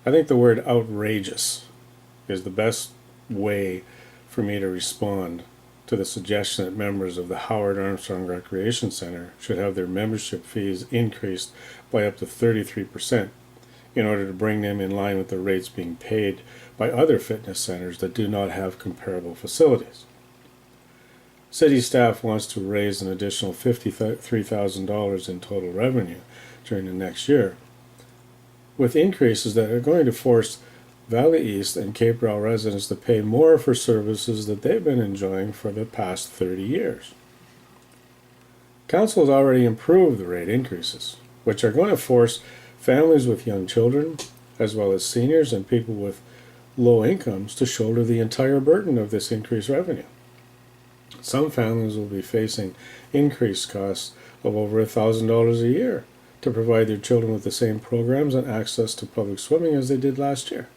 I think the word outrageous is the best way for me to respond to the suggestion that members of the Howard Armstrong Recreation Center should have their membership fees increased by up to 33% in order to bring them in line with the rates being paid by other fitness centers that do not have comparable facilities. City staff wants to raise an additional $53,000 in total revenue during the next year, with increases that are going to force Valley East and Cape Brow residents to pay more for services that they've been enjoying for the past 30 years. Council has already approved the rate increases, which are going to force families with young children, as well as seniors and people with low incomes, to shoulder the entire burden of this increased revenue. Some families will be facing increased costs of over $1,000 a year to provide their children with the same programs and access to public swimming as they did last year.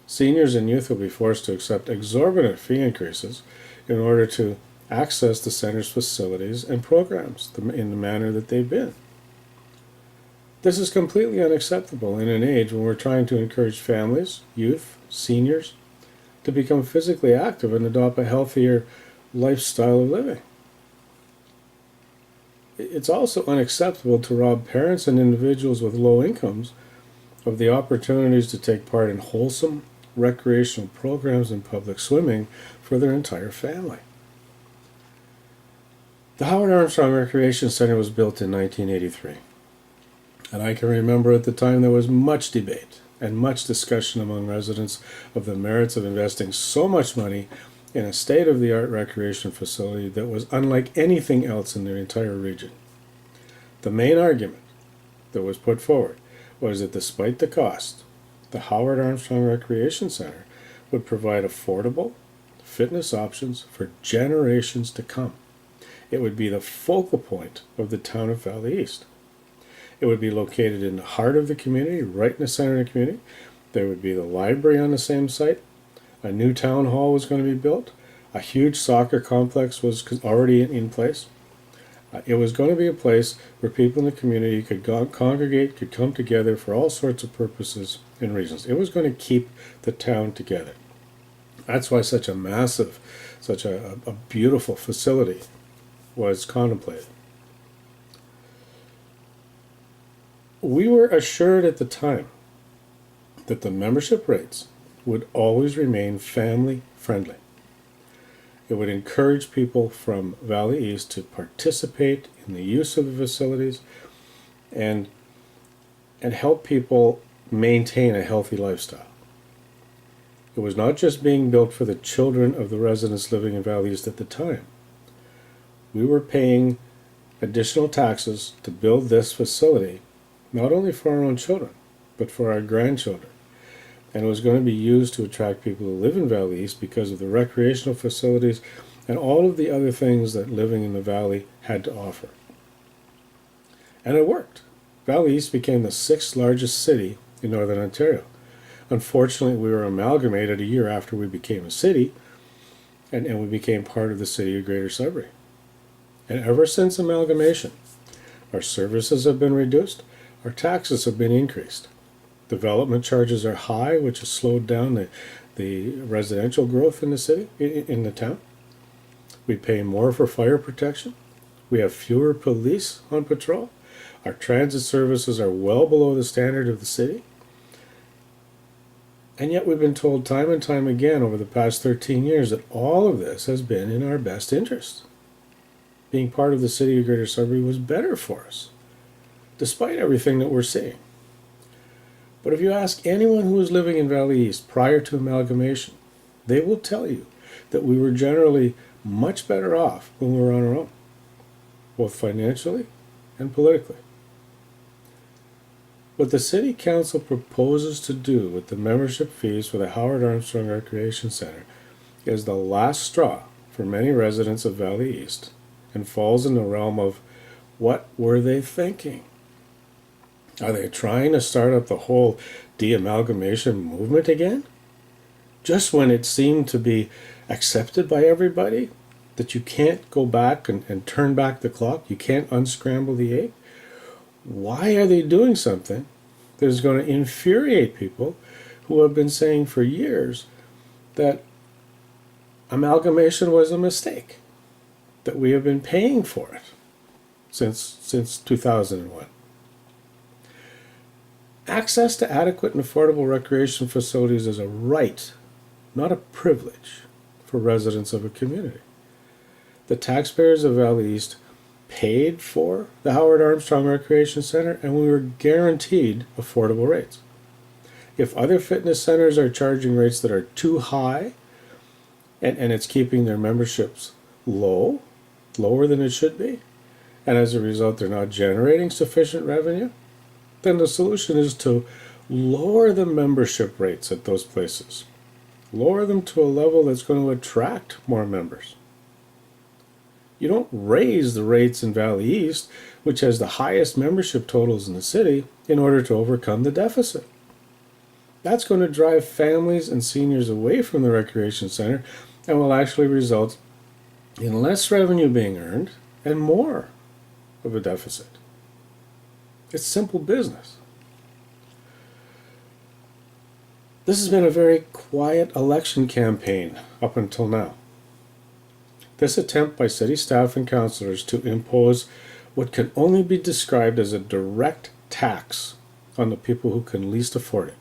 Seniors and youth will be forced to accept exorbitant fee increases in order to access the center's facilities and programs in the manner that they've been. This is completely unacceptable in an age when we're trying to encourage families, youth, seniors to become physically active and adopt a healthier lifestyle of living. It's also unacceptable to rob parents and individuals with low incomes of the opportunities to take part in wholesome recreational programs and public swimming for their entire family. The Howard Armstrong Recreation Center was built in 1983, and I can remember at the time there was much debate and much discussion among residents of the merits of investing so much money in a state-of-the-art recreation facility that was unlike anything else in the entire region. The main argument that was put forward was that despite the cost, the Howard Armstrong Recreation Center would provide affordable fitness options for generations to come. It would be the focal point of the town of Valley East. It would be located in the heart of the community, right in the center of the community. There would be the library on the same site. A new town hall was going to be built. A huge soccer complex was already in place. It was going to be a place where people in the community could congregate, could come together for all sorts of purposes and reasons. It was going to keep the town together. That's why such a massive, such a beautiful facility was contemplated. We were assured at the time that the membership rates would always remain family friendly. It would encourage people from Valley East to participate in the use of the facilities and help people maintain a healthy lifestyle. It was not just being built for the children of the residents living in Valley East at the time. We were paying additional taxes to build this facility, not only for our own children, but for our grandchildren. And it was going to be used to attract people who live in Valley East because of the recreational facilities and all of the other things that living in the valley had to offer. And it worked. Valley East became the 6th largest city in Northern Ontario. Unfortunately, we were amalgamated a year after we became a city, and we became part of the city of Greater Sudbury. And ever since amalgamation, our services have been reduced, our taxes have been increased. Development charges are high, which has slowed down the residential growth in the city, in the town. We pay more for fire protection. We have fewer police on patrol. Our transit services are well below the standard of the city. And yet we've been told time and time again over the past 13 years that all of this has been in our best interest. Being part of the city of Greater Sudbury was better for us, despite everything that we're seeing. But if you ask anyone who was living in Valley East prior to amalgamation, they will tell you that we were generally much better off when we were on our own, both financially and politically. What the City Council proposes to do with the membership fees for the Howard Armstrong Recreation Center is the last straw for many residents of Valley East and falls in the realm of what were they thinking? Are they trying to start up the whole de-amalgamation movement again? Just when it seemed to be accepted by everybody that you can't go back and turn back the clock, you can't unscramble the egg? Why are they doing something that is going to infuriate people who have been saying for years that amalgamation was a mistake, that we have been paying for it since 2001. Access to adequate and affordable recreation facilities is a right, not a privilege, for residents of a community. The taxpayers of Valley East paid for the Howard Armstrong Recreation Center, and we were guaranteed affordable rates. If other fitness centers are charging rates that are too high, and it's keeping their memberships lower than it should be, and as a result they're not generating sufficient revenue, then the solution is to lower the membership rates at those places. Lower them to a level that's going to attract more members. You don't raise the rates in Valley East, which has the highest membership totals in the city, in order to overcome the deficit. That's going to drive families and seniors away from the recreation center and will actually result in less revenue being earned and more of a deficit. It's simple business. This has been a very quiet election campaign up until now. This attempt by city staff and councillors to impose what can only be described as a direct tax on the people who can least afford it.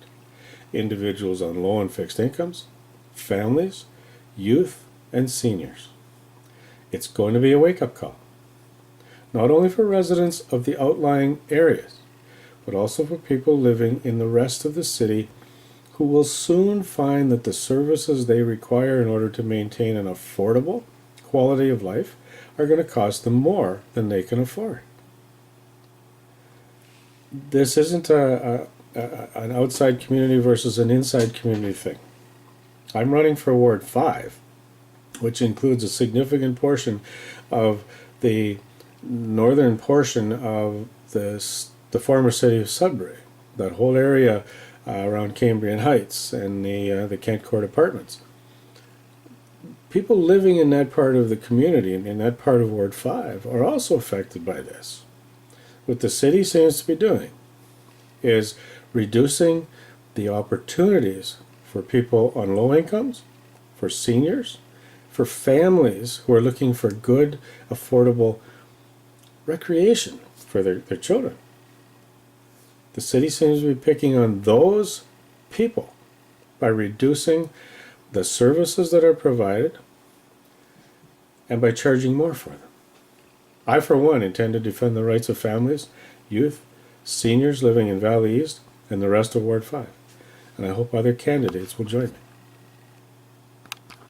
Individuals on low and fixed incomes, families, youth, and seniors. It's going to be a wake-up call, not only for residents of the outlying areas, but also for people living in the rest of the city who will soon find that the services they require in order to maintain an affordable quality of life are going to cost them more than they can afford. This isn't an outside community versus an inside community thing. I'm running for Ward 5, which includes a significant portion of the northern portion of the former city of Sudbury, that whole area around Cambrian Heights and the Kent Court Apartments. People living in that part of the community, in that part of Ward 5, are also affected by this. What the city seems to be doing is reducing the opportunities for people on low incomes, for seniors, for families who are looking for good, affordable recreation for their children. The city seems to be picking on those people by reducing the services that are provided and by charging more for them. I, for one, intend to defend the rights of families, youth, seniors living in Valley East and the rest of Ward 5. And I hope other candidates will join me.